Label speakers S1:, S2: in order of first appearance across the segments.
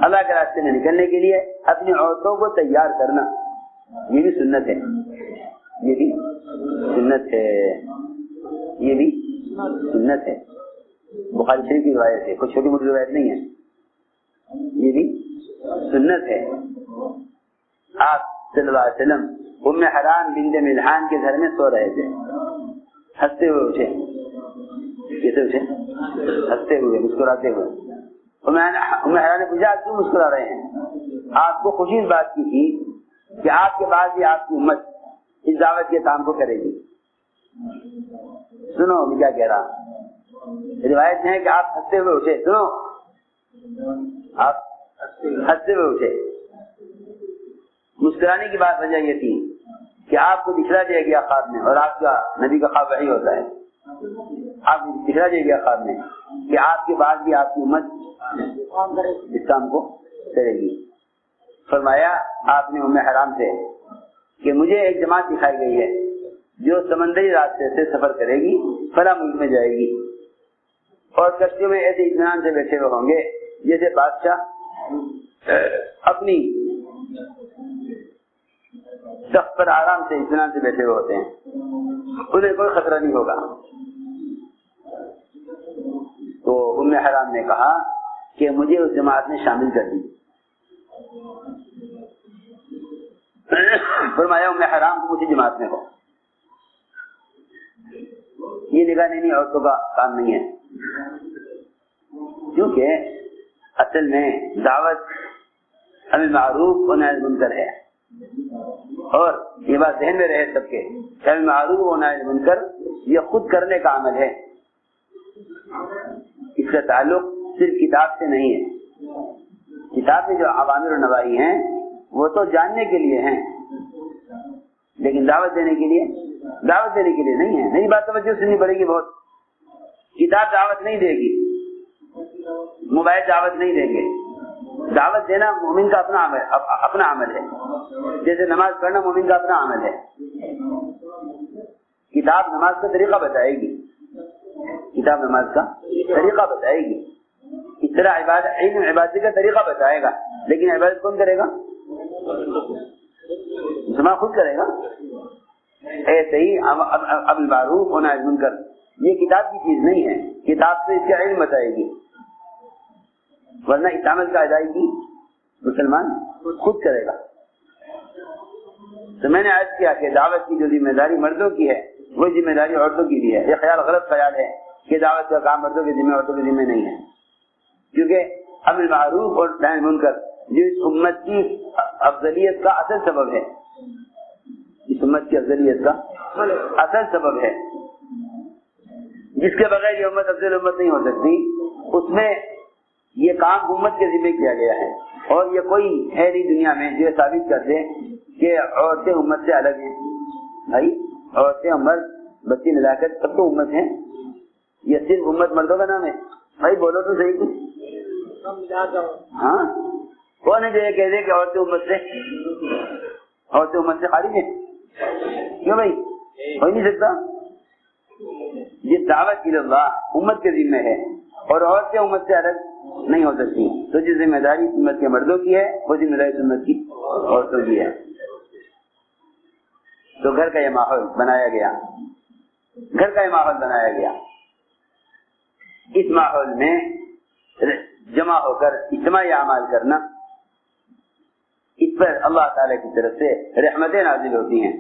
S1: اللہ کے راستے میں نکلنے کے لیے اپنی عورتوں کو تیار کرنا، یہ بھی سنت ہے، یہ بھی سنت ہے، یہ بھی سنت ہے، بخاری شریف کی روایت ہے، کوئی چھوٹی موٹی روایت نہیں ہے، یہ بھی سنت ہے۔ آپ صلی اللہ علیہ وسلم ام حرام بنت ملحان کے گھر میں سو رہے تھے، ہنستے ہوئے اٹھے، کیسے اٹھے؟ ہنستے ہوئے، مسکراتے ہوئے۔ ام حرام نے پوچھا آپ کیوں مسکرا رہے ہیں؟ آپ کو خوشی اس بات کی تھی کہ آپ کے بعد بھی آپ کی امت اس دعوت کے کام کو کرے گی۔ سنو میں کیا کہہ رہا، روایت ہے کہ آپ ہنستے ہوئے اٹھے، سنو آپ ہنستے ہوئے اٹھے۔ مسکرانے کی بات وجہ یہ تھی کہ آپ کو دکھلا دیا گیا خواب میں، اور آپ کا نبی کا خواب وہی ہوتا ہے، آپ کو دکھلا دیا گیا خواب میں کہ آپ کے بعد بھی آپ کی امت اس کام کو کرے گی۔ فرمایا آپ نے ام حرام سے کہ مجھے ایک جماعت دکھائی گئی ہے جو سمندری راستے سے سفر کرے گی، فلاں ملک میں جائے گی، اور کشتیوں میں ایسے اطمینان سے بیٹھے ہوئے ہوں گے جیسے بادشاہ اپنی تخت پر آرام سے اطمینان سے بیٹھے ہوئے ہوتے ہیں، انہیں کوئی خطرہ نہیں ہوگا۔ تو ام حرام نے کہا کہ مجھے اس جماعت میں شامل کر دی۔ فرمایا ام حرام کو اسی جماعت میں ہو۔ یہ نگاہ نہیں عورتوں کا کام نہیں ہے، کیونکہ اصل میں دعوت امر معروف و نہی عن المنکر ہے، اور یہ بات ذہن میں رہے سب کے، امر معروف و نہی عن المنکر یہ خود کرنے کا عمل ہے، اس کا تعلق صرف کتاب سے نہیں ہے۔ کتاب میں جو اوامر و نواہی ہیں وہ تو جاننے کے لیے ہیں، لیکن دعوت دینے کے لیے نہیں ہے۔ نئی بات توجہ سننی پڑے گی بہت۔ کتاب دعوت نہیں دے گی، موبائل دعوت نہیں دیں گے۔ دعوت دینا مومن کا اپنا عمل ہے، جیسے نماز پڑھنا مومن کا اپنا عمل ہے۔ کتاب نماز کا طریقہ بتائے گی، کتاب نماز کا طریقہ بتائے گی، اس طرح علم عبادت کا طریقہ بتائے گا، لیکن عبادت کون کرے گا؟ مسلمان خود کرے گا۔ ایسے ہی امر معروف و نہی عن المنکر یہ کتاب کی چیز نہیں ہے، کتاب سے اس کا علم بتائے گی، ورنہ اس عمل کا ادائیگی مسلمان خود کرے گا۔ تو میں نے عرض کیا کہ دعوت کی جو ذمہ داری مردوں کی ہے وہ ذمہ داری عورتوں کی بھی ہے۔ یہ خیال غلط خیال ہے کہ دعوت کا کام مردوں کے ذمہ عورتوں کے ذمہ نہیں ہے، کیونکہ امر معروف اور نہی عن المنکر جو اس امت کی افضلیت کا اصل سبب ہے، اس امت کی افضلیت کا اصل سبب ہے، جس کے بغیر یہ امت افضل امت نہیں ہو سکتی، اس میں یہ کام امت کے ذمہ کیا گیا ہے۔ اور یہ کوئی ہے نہیں دنیا میں جو ثابت کر دے کہ عورتیں امت سے الگ ہیں۔ بھائی عورتیں اور مرد بچی ملا کر سب تو امت ہیں، یہ صرف امت مردوں کا نام ہے؟ بھائی بولو تو صحیح کچھ۔ ہاں کون ہے جو یہ کہہ دے کہ عورتیں امت سے خارج ہیں؟ کیوں بھائی؟ ہو نہیں سکتا۔ یہ دعوت اللہ امت کے ذمہ ہے، اور عورتیں امت سے الگ نہیں ہو سکتی، تو جو ذمہ داری امت کے مردوں کی ہے وہ ذمہ داری امت کی عورتوں کی ہے۔ تو گھر کا یہ ماحول بنایا گیا، اس ماحول میں جمع ہو کر اجتماعی اعمال کرنا، اس پر اللہ تعالی کی طرف سے رحمتیں نازل ہوتی ہیں۔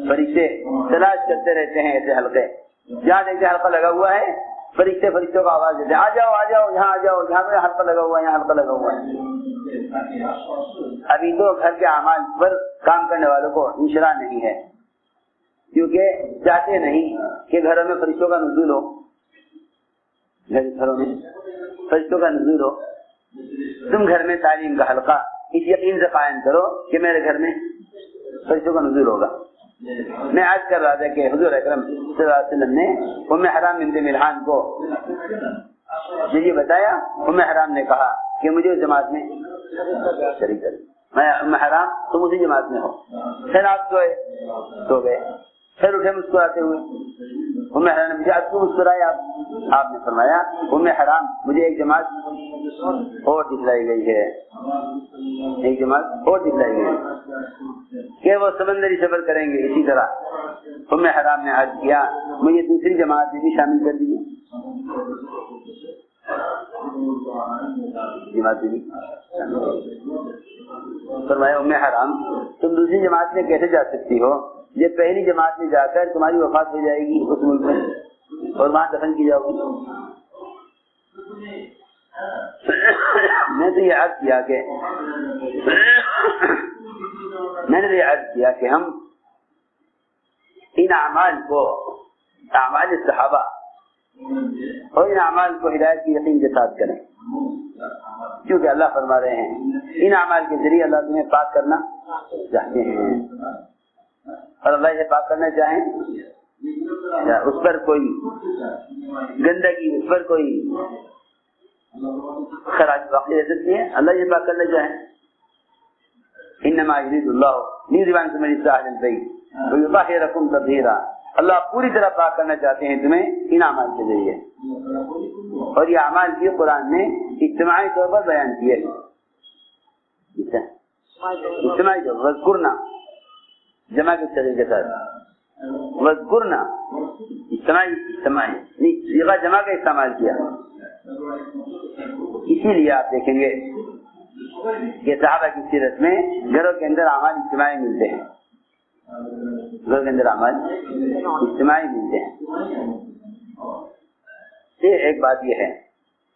S1: فرشتے تلاش کرتے رہتے ہیں ایسے حلقے، جہاں دیکھتے حلقہ لگا ہوا ہے فرشتوں کا آواز دیتے ہیں، آ جاؤ یہاں آ جاؤ، یہاں پہ حلقہ لگا ہوا ہے، یہاں حلقہ لگا ہوا ہے۔ ابھی تو گھر کے اعمال پر کام کرنے والوں کو انشراح نہیں ہے، کیونکہ چاہتے نہیں کہ گھروں میں فرشتوں کا نزول ہو، گھروں میں فرشتوں کا نزول ہو۔ تم گھر میں تعلیم کا حلقہ اس یقین سے قائم کرو کہ میرے گھر میں فرشتوں کا نزول ہوگا۔ میں عرض کر رہا تھا کہ حضور اکرم صلی اللہ علیہ وسلم نے ام حرام بنت ملحان کو یہ بتایا، ام حرام نے کہا کہ مجھے اس جماعت میں شریک کر، میں ام حرام تم اسی جماعت میں ہو۔ پھر آپ سو گئے، پھر اٹھے مسکراتے ہوئے، ام حرام نے مجھے کیوں مسکرائے آپ نے فرمایا ام حرام مجھے ایک جماعت اور دکھلائی گئی ہے، ایک جماعت اور دکھلائی گئی کہ وہ سمندری سفر کریں گے. اسی طرح ام حرام نے عرض کیا مجھے دوسری جماعت میں بھی شامل کر دیجیے. جماعت بھی فرمایا ام حرام تم دوسری جماعت میں کیسے جا سکتی ہو جب پہلی جماعت میں جا کر تمہاری وفات ہو جائے گی اس ملک میں اور وہاں دفن کی جاؤ گی. میں تو یہ عرض کیا کہ ہم ان اعمال کو اعمال صحابہ اور ان اعمال کو ہدایت کی یقین کے ساتھ کریں، کیونکہ اللہ فرما رہے ہیں ان اعمال کے ذریعے اللہ تمہیں پاک کرنا چاہتے ہیں، اور اللہ یہ پاک کرنا چاہیں اس پر کوئی گندگی، اس پر کوئی خراج واقع رہ سکتی ہے. اللہ یہ پاک کرنا چاہیں انما یرید اللہ لیذهب الرجس البیت ویطہرکم تطہیرا. اللہ پوری طرح پاک کرنا چاہتے ہیں تمہیں ان اعمال کے ذریعے. اور یہ اعمال کی قرآن نے اجتماعی طور پر بیان کیے ہیں. اجتماعی طور پر وذکرنا جمع کے طریقے کے ساتھ وذکرنا اجتماعی صیغہ جمع کا استعمال کیا. اسی لیے آپ دیکھیں گے کہ صحابہ کی سیرت میں گھروں کے اندر اعمال اجتماعی ملتے ہیں، گھروں کے اندر اعمال اجتماعی ملتے ہیں. یہ ایک بات یہ ہے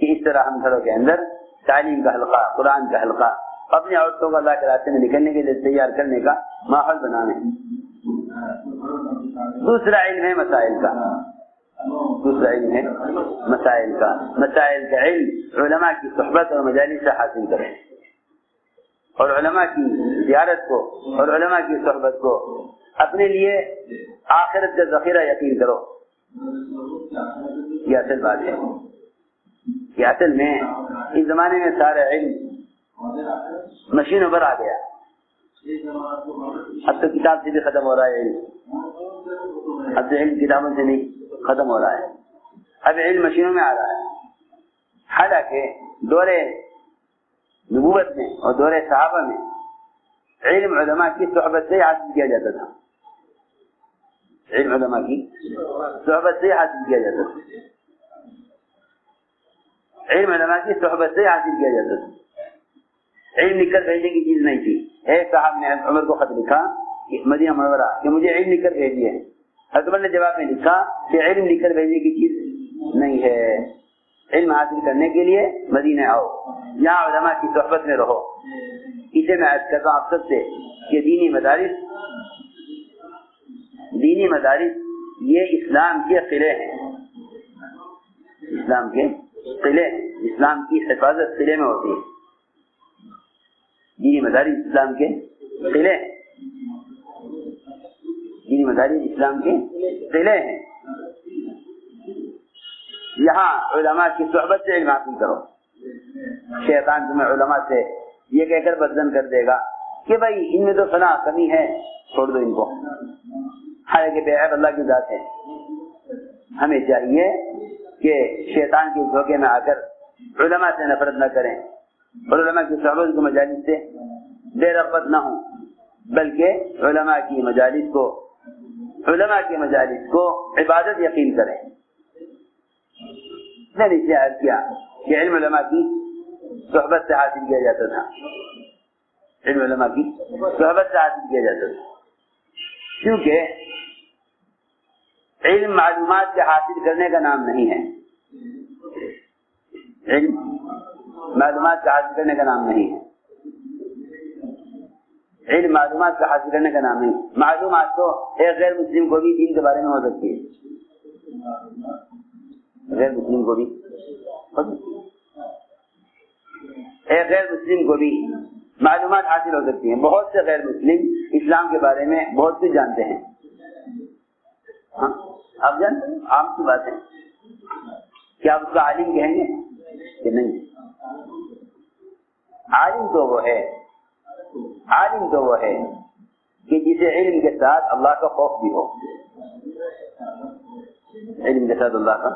S1: کہ اس طرح ہم گھروں کے اندر تعلیم کا حلقہ، قرآن کا حلقہ، اپنی عورتوں کو اللہ کے راستے میں نکلنے کے لیے تیار کرنے کا ماحول بنانے. دوسرا علم ہے مسائل کا، دوسرا علم ہے مسائل کا. مسائل کا علم علماء کی صحبت اور مجالس سے حاصل کریں، اور علماء کی زیارت کو اور علماء کی صحبت کو اپنے لیے آخرت کا ذخیرہ یقین کرو. یہ اصل بات ہے کہ اصل میں اس زمانے میں سارا علم مشینوں پر آ گیا. اب تو کتاب سے بھی ختم ہو رہا ہے علم، اب تو علم کتابوں سے نہیں ختم ہو رہا ہے، اب علم مشینوں میں آ رہا ہے. حالانکہ دور نبوت میں اور دور صحابہ میں علم علماء کی صحبت سے حاصل کیا جاتا تھا، علم علماء کی صحبت سے حاصل کیا جاتا تھا، علم علماء کی صحبت سے حاصل کیا جاتا تھا. علم لکھ کر بھیجنے کی چیز نہیں تھی. ایک صاحب نے عمر کو خط لکھا مدینہ منورہ کہ مجھے علم لکھ کر بھیجیے. اکبر نے جواب میں لکھا کہ علم لکھ کر بھیجنے کی چیز نہیں ہے، علم حاصل کرنے کے لیے مدینہ آؤ، یہاں علماء کی صحبت میں رہو. اسے میں عرض کرتا ہوں آپ سب سے کہ دینی مدارس یہ اسلام کے قلعے ہیں، اسلام کے قلعے، اسلام کی حفاظت قلعے میں ہوتی ہے. دینی مدارس اسلام کے قلعے ہیں، دینی مدارس اسلام کے قلعے ہیں. یہاں علماء کی صحبت سے علم حاصل کرو. شیطان تمہیں علماء سے یہ کہہ کر بدزن کر دے گا کہ بھائی ان میں تو فلاں کمی ہے، چھوڑ دو ان کو، حالانکہ بے عیب اللہ کی ذات ہے. ہمیں چاہیے کہ شیطان کے دھوکے میں آ کر علماء سے نفرت نہ کریں، اور علماء کی صحبت کو مجالس سے بے رغبت نہ ہوں، بلکہ علماء کی مجالس کو عبادت یقین کریں. میں نے اسے عرض کیا کہ علم علماء کی صحبت سے حاصل کیا جاتا تھا، علم علماء کی صحبت سے حاصل کیا جاتا تھا، کیونکہ علم معلومات کے حاصل کرنے کا نام نہیں ہے. علم معلومات کا حاصل کرنے کا نام نہیں ہے، علم معلومات کا حاصل کرنے کا نام نہیں. معلومات تو ایک غیر مسلم کو بھی دین کے بارے میں ہو سکتی ہے، غیر مسلم کو بھی ایک غیر مسلم کو بھی معلومات حاصل ہو سکتی ہیں. بہت سے غیر مسلم اسلام کے بارے میں بہت کچھ جانتے ہیں. ہاں آپ جانتے ہیں، عام سی بات ہے. کیا آپ اس کا عالم کہیں گے کہ نہیں؟ عالم تو وہ ہے کہ جسے علم کے ساتھ اللہ کا خوف بھی ہو. علم کے ساتھ اللہ کا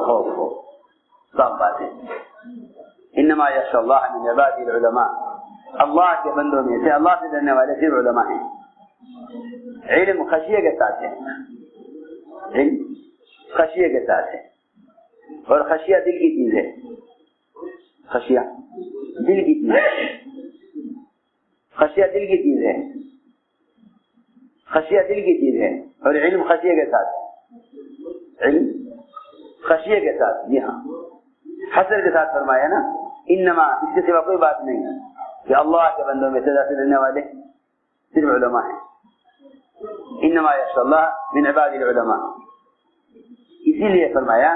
S1: خوف ہو. صاف بات ہے. انما یخشی اللہ من عبادہ العلماء، اللہ کے بندوں میں سے اللہ سے ڈرنے والے صرف علماء ہیں. علم خشیہ کے ساتھ ہے، علم خشیہ کے ساتھ ہے، اور خشیہ دل کی چیز ہے. خشیہ دل کی چیز ہے، خشیہ دل کی چیز ہے، خشیہ دل کی چیز ہے. اور علم خشیہ کے ساتھ ہے، علم خشیہ کے ساتھ. جی ہاں، حسر کے ساتھ فرمایا نا انما، اس کے سوا کوئی بات نہیں ہے کہ اللہ کے بندوں میں سزا سے ڈرنے والے صرف علماء ہیں. انما یخشی اللہ من عباد العلماء. اسی لیے فرمایا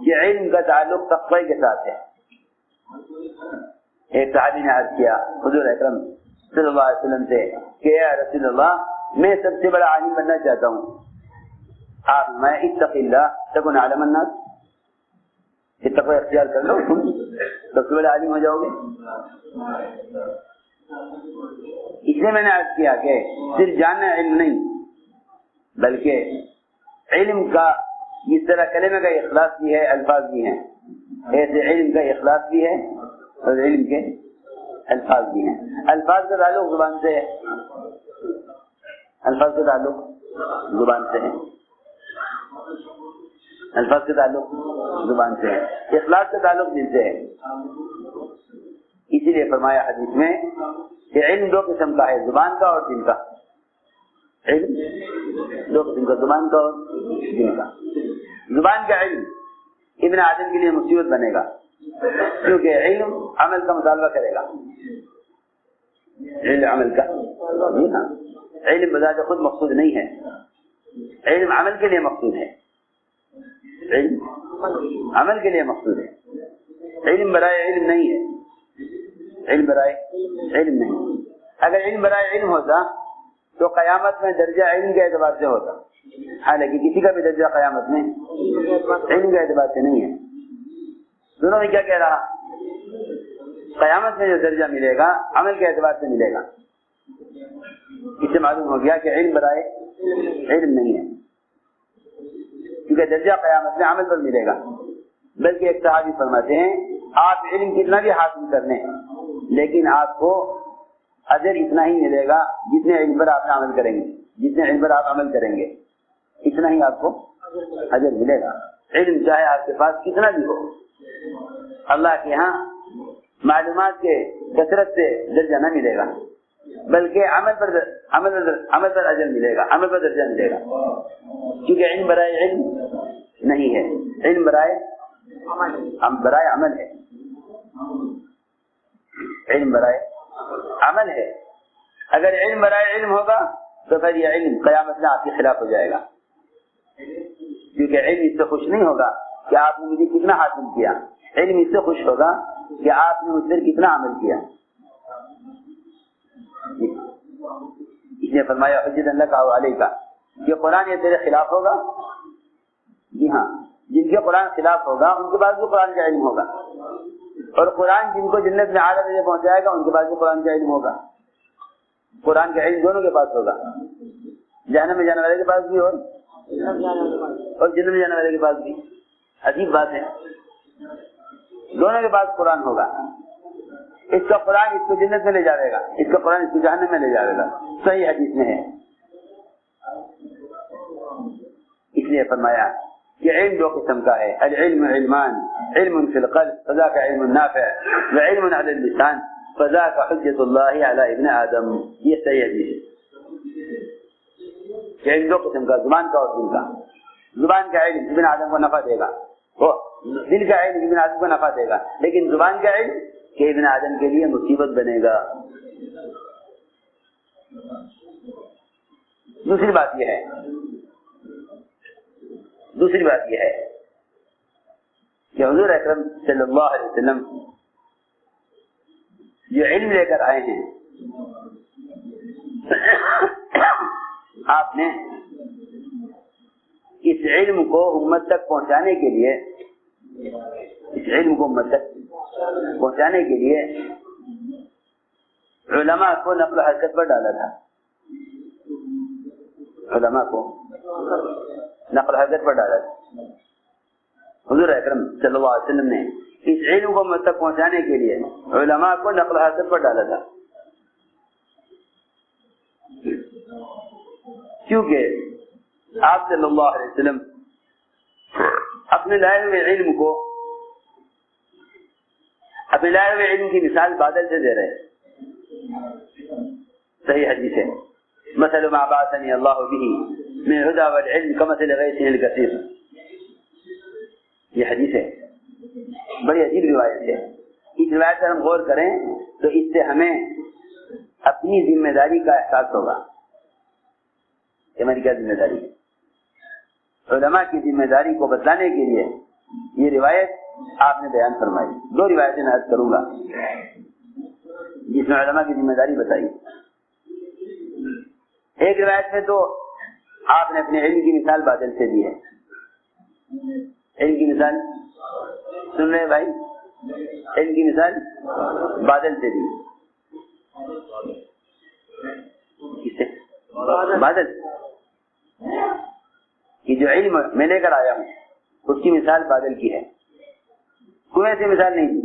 S1: کہ علم کا تعلق تقوی کے ساتھ ہے. ایک صحابی نے عرض کیا حضور اکرم صلی اللہ علیہ وسلم سے کہ یا رسول اللہ میں سب سے بڑا عالم بننا چاہتا ہوں. آپ میں اتق اللہ تکن عالم الناس، تقوی اختیار کر لو تم سب سے بڑا عالم ہو جاؤ گے. اس لیے میں نے عرض کیا کہ صرف جاننا علم نہیں، بلکہ علم کا جس طرح کلمے کا اخلاص بھی ہے الفاظ بھی ہیں، ایسے علم کا اخلاص بھی ہے اور علم کے الفاظ بھی ہیں. الفاظ کا تعلق زبان سے ہے، الفاظ کا تعلق زبان سے ہے، الفاظ کا تعلق زبان سے ہے. اخلاص کا تعلق دل سے ہے. اسی لیے فرمایا حدیث میں کہ علم دو قسم کا ہے، زبان کا اور دل کا. علم دو قسم کا، زبان کا اور دل کا. زبان کا علم ابن آدم کے لیے مصیبت بنے گا، کیونکہ علم عمل کا مطالبہ کرے گا. علم عمل کا، علم بذات خود مقصود نہیں ہے، علم عمل کے لیے مقصود ہے. علم عمل کے لیے مقصود ہے. علم برائے علم نہیں ہے، علم برائے علم نہیں. اگر علم برائے علم ہوتا تو قیامت میں درجہ علم کے اعتبار سے ہوتا، حالانکہ کسی کا بھی درجہ قیامت میں علم کے اعتبار سے نہیں ہے. دونوں میں کیا کہہ رہا؟ قیامت میں جو درجہ ملے گا عمل کے اعتبار سے ملے گا. اس سے معلوم ہو گیا کہ علم برائے علم نہیں ہے، کیونکہ درجہ قیامت میں عمل پر ملے گا. بلکہ ایک صحابی فرماتے ہیں آپ علم کتنا بھی حاصل کر لیں لیکن آپ کو اجر اتنا ہی ملے گا جتنے علم پر آپ عمل کریں گے، جتنے علم پر آپ عمل کریں گے اتنا ہی آپ کو اجر ملے گا. علم چاہے آپ کے پاس کتنا بھی ہو، اللہ کے ہاں معلومات کے کثرت سے درجہ نہ ملے گا، بلکہ عمل پر اجر ملے گا، عمل پر درجہ ملے گا. کیونکہ علم برائے علم نہیں ہے، علم برائے عمل ہے. علم برائے عمل ہے. اگر علم برائے علم ہوگا تو پھر یہ علم قیامت میں آپ کے خلاف ہو جائے گا، کیونکہ علم اس سے خوش نہیں ہوگا کہ آپ نے مجھے کتنا حاصل کیا، علم اس سے خوش ہوگا کہ آپ نے مجھ پر کتنا عمل کیا. اس نے فرمایا حجت اللہ کا علیہ کا کہ قرآن یہ تیرے خلاف ہوگا. جی ہاں، جن کے قرآن خلاف ہوگا ان کے پاس بھی قرآن کا علم ہوگا، اور قرآن جن کو جنت میں اعلیٰ درجے پہنچائے گا ان کے پاس بھی قرآن کا علم ہوگا. قرآن کا علم دونوں کے پاس ہوگا، جہنم میں جانے والے کے پاس بھی اور جنت میں جانے والے کے پاس بھی. عجیب بات ہے، دونوں کے پاس قرآن ہوگا. اس کا قرآن اس کو جنت میں لے جائے گا، اس کا قرآن اس کو جہنم میں لے جائے گا. صحیح حدیث میں ہے. اس لیے فرمایا کہ علم دو قسم کا ہے، العلم علمان، علم فی القلب فذاک علم نافع، وعلم علی اللسان فذاک حجت اللہ علی ابن آدم. یہ صحیح حدیث ہے. علم دو قسم کا، زبان کا اور دل کا. زبان کا علم ابن آدم کو نفع دے گا، دل کا علم ابن آدم کو نفع دے گا، لیکن زبان کا علم کہ ابن آدم کے لیے مصیبت بنے گا. دوسری بات یہ ہے کہ حضور اکرم صلی اللہ علیہ وسلم جو علم لے کر آئے ہیں، آپ نے اس علم کو امت تک پہنچانے کے لیے، علماء کو نقل و حرکت پر ڈالا تھا. علماء کو نقل و حرکت پر ڈالا تھا. حضور اکرم صلی اللہ علیہ وسلم نے اس علم کو مجھ تک پہنچانے کے لیے علماء کو نقل حاصل پر ڈالا تھا، کیونکہ آپ صلی اللہ علیہ وسلم اپنے لائے ہوئے علم کو، اپنے لائے ہوئے علم کی مثال بادل سے دے رہے ہیں۔ صحیح حدیث ہے، مثل ما بعثني الله به من الهدى والعلم كمثل غيث الكثير، یہ حدیث ہے، بڑی عجیب روایت ہے۔ اس روایت پر ہم غور کریں تو اس سے ہمیں اپنی ذمہ داری کا احساس ہوگا کہ ہماری کیا ذمہ داری ہے۔ علماء کی ذمہ داری کو بتلانے کے لیے یہ روایت آپ نے بیان فرمائی۔ دو روایتیں میں عرض کروں گا جس میں علماء کی ذمہ داری بتائی۔ ایک روایت میں تو آپ نے اپنے علم کی مثال بادل سے دی ہے۔ علم کی مثال سن رہے بھائی؟ علم کی مثال بادل سے دی، کس سے؟ بادل، کہ جو علم میں لے کر آیا ہوں اس کی مثال بادل کی ہے، کنویں سے مثال نہیں دی،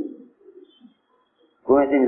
S1: کنویں سے مثال